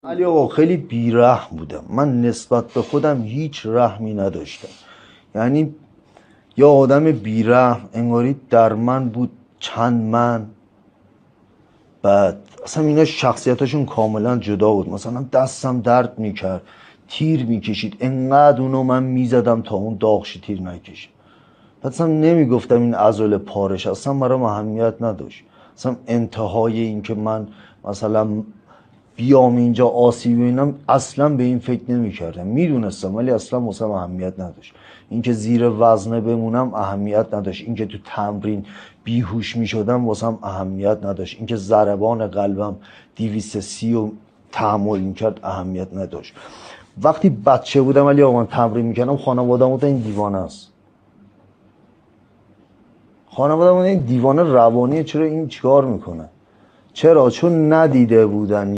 علی آقا خیلی بیرحم بودم. من نسبت به خودم هیچ رحمی نداشتم. یعنی یا آدم بیرحم انگاری در من بود چند من. بعد اصلا اینا شخصیتاشون کاملا جدا بود. مثلا دستم درد میکرد، تیر میکشید، انقدر اونو من میزدم تا اون داغشی تیر نکشید. اصلا نمیگفتم این عضل پارش، اصلا برام اهمیت نداشت. اصلا انتهای این که من مثلا بیام اینجا آسیب ببینم اصلا به این فکر نمیکردم. میدونستم ولی اصلا واسم اهمیت نداشت. اینکه زیر وزنه بمونم اهمیت نداشت. اینکه تو تمرین بیهوش میشدم واسم اهمیت نداشت. اینکه ضربان قلبم 230 و تحمل میکرد اهمیت نداشت. وقتی بچه بودم ولی آقا من تمرین میکردم، خانوادم بودن این دیوانه است. خانواده من این دیوانه روانیه، چرا این چیکار میکنه؟ چرا؟ چون ندیده بودن